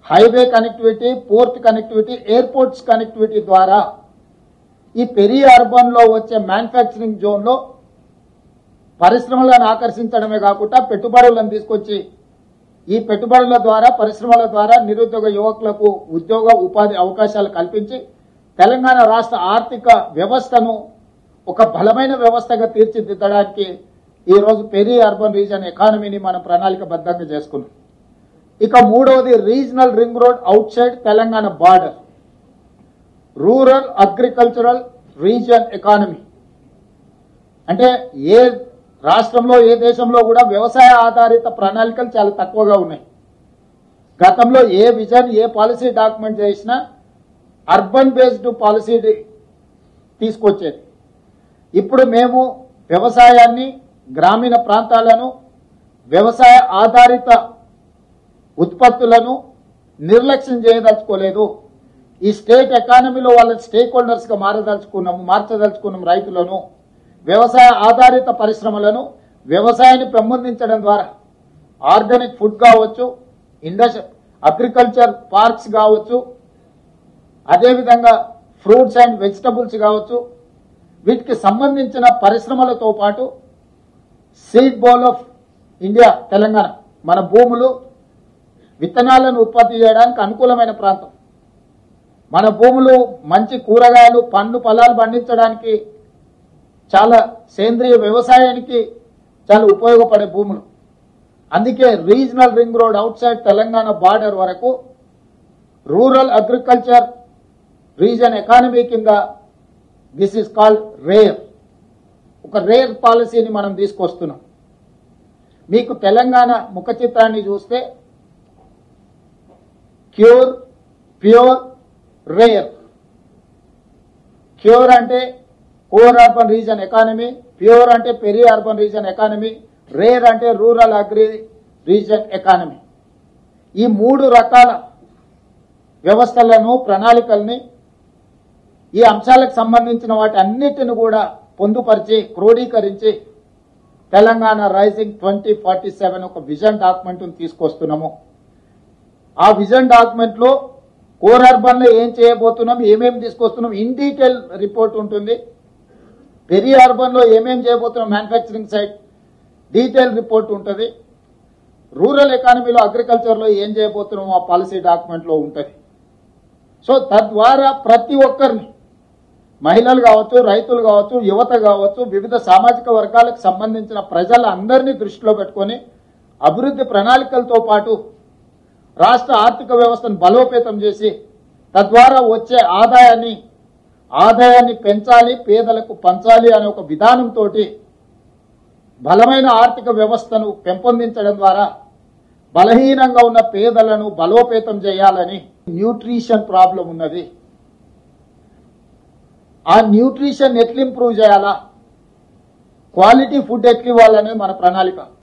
Highway connectivity, port connectivity, airports connectivity ద్వారా ఈ peri urban లో వచ్చే మ్యానుఫ్యాక్చరింగ్ జోన్ లో పరిశ్రమలను ఆకర్షించడమే కాకుండా పెట్టుబడులను తీసుకొచ్చి ఈ పెట్టుబడుల ద్వారా, పరిశ్రమల ద్వారా నిరుద్యోగ యువకులకు ఉద్యోగ ఉపాధి అవకాశాలు కల్పించి తెలంగాణ రాష్ట్ర ఆర్థిక వ్యవస్థను ఒక బలమైన వ్యవస్థగా తీర్చిదిద్దడానికి ఈ రోజు పెరి అర్బన్ రీజన్ ఎకానమీని మనం ప్రణాళికబద్ధంగా చేసుకున్నాం. ఇక మూడవది regional ring road outside Telangana border, rural agricultural reason economy. అంటే ఏ రాష్ట్రంలో, ఏ దేశంలో కూడా వ్యవసాయ ఆధారిత ప్రణాళికలు చాలా తక్కువగా ఉన్నాయి. గతంలో ఏ విజన్, ఏ పాలసీ డాక్యుమెంట్ చేసినా అర్బన్ బేస్డ్ పాలసీ తీసుకొచ్చేది. ఇప్పుడు మేము వ్యవసాయాన్ని, గ్రామీణ ప్రాంతాలను, వ్యవసాయ ఆధారిత ఉత్పత్తులను నిర్లక్ష్యం చేయదలుచుకోలేదు. ఈ స్టేట్ ఎకానమీలో వాళ్ళ స్టేక్ హోల్డర్స్ గా మార్చదలుచుకున్నాం. రైతులను, వ్యవసాయ ఆధారిత పరిశ్రమలను, వ్యవసాయాన్ని పెంపొందించడం ద్వారా ఆర్గానిక్ ఫుడ్ కావచ్చు, అగ్రికల్చర్ పార్క్స్ కావచ్చు, అదేవిధంగా ఫ్రూట్స్ అండ్ వెజిటబుల్స్ కావచ్చు, వీటికి సంబంధించిన పరిశ్రమలతో పాటు seed bowl of India Telangana, మన భూములు విత్తనాలను ఉత్పత్తి చేయడానికి అనుకూలమైన ప్రాంతం. మన భూములు మంచి కూరగాయలు, పండ్లు, ఫలాలు పండించడానికి చాలా సేంద్రియ వ్యవసాయానికి చాలా ఉపయోగపడే భూములు. అందుకే regional ring road outside Telangana border వరకు రూరల్ అగ్రికల్చర్ రీజన్ ఎకానమీ కింద దిస్ ఈస్ కాల్డ్ రేర్, ఒక రేర్ పాలసీని మనం తీసుకొస్తున్నాం. మీకు తెలంగాణ ముఖ చిత్రాన్ని చూస్తే క్యూర్, ప్యూర్, రేర్. క్యూర్ అంటే core urban region economy, PURE అంటే peri urban region economy, RARE అంటే రూరల్ అగ్రి రీజన్ ఎకానమీ. ఈ మూడు రకాల వ్యవస్థలను, ప్రణాళికల్ని, ఈ అంశాలకు సంబంధించిన వాటి అన్నిటిని కూడా పొందుపరిచి, క్రోడీకరించి తెలంగాణ రైజింగ్ 2047 ఒక విజన్ డాక్యుమెంట్ తీసుకొస్తున్నాము. ఆ విజన్ డాక్యుమెంట్ లో కోర్ అర్బన్ లో ఏం చేయబోతున్నాం, ఏమేమి తీసుకొస్తున్నాం, ఇన్ డీటెయిల్ రిపోర్ట్ ఉంటుంది. పెరి అర్బన్ లో ఏమేం చేయబోతున్నాం, మ్యానుఫ్యాక్చరింగ్ సైడ్ డీటెయిల్ రిపోర్ట్ ఉంటుంది. రూరల్ ఎకానమీలో, అగ్రికల్చర్ లో ఏం చేయబోతున్నాం ఆ పాలసీ డాక్యుమెంట్ లో ఉంటుంది. సో తద్వారా ప్రతి ఒక్కరిని, మహిళలు కావచ్చు, రైతులు కావచ్చు, యువత కావచ్చు, వివిధ సామాజిక వర్గాలకు సంబంధించిన ప్రజలందరినీ దృష్టిలో పెట్టుకొని అభివృద్ధి ప్రణాళికలతో పాటు రాష్ట్ర ఆర్థిక వ్యవస్థను బలోపేతం చేసి తద్వారా వచ్చే ఆదాయాన్ని పెంచాలి, పేదలకు పంచాలి అనే ఒక విధానంతో బలమైన ఆర్థిక వ్యవస్థను పెంపొందించడం ద్వారా బలహీనంగా ఉన్న పేదలను బలోపేతం చేయాలని. న్యూట్రిషన్ ప్రాబ్లం ఉన్నది. ఆ న్యూట్రిషన్ ఎట్లా ఇంప్రూవ్ చేయాలా, క్వాలిటీ ఫుడ్ ఎట్లా ఇవ్వాలనేది మన ప్రణాళిక.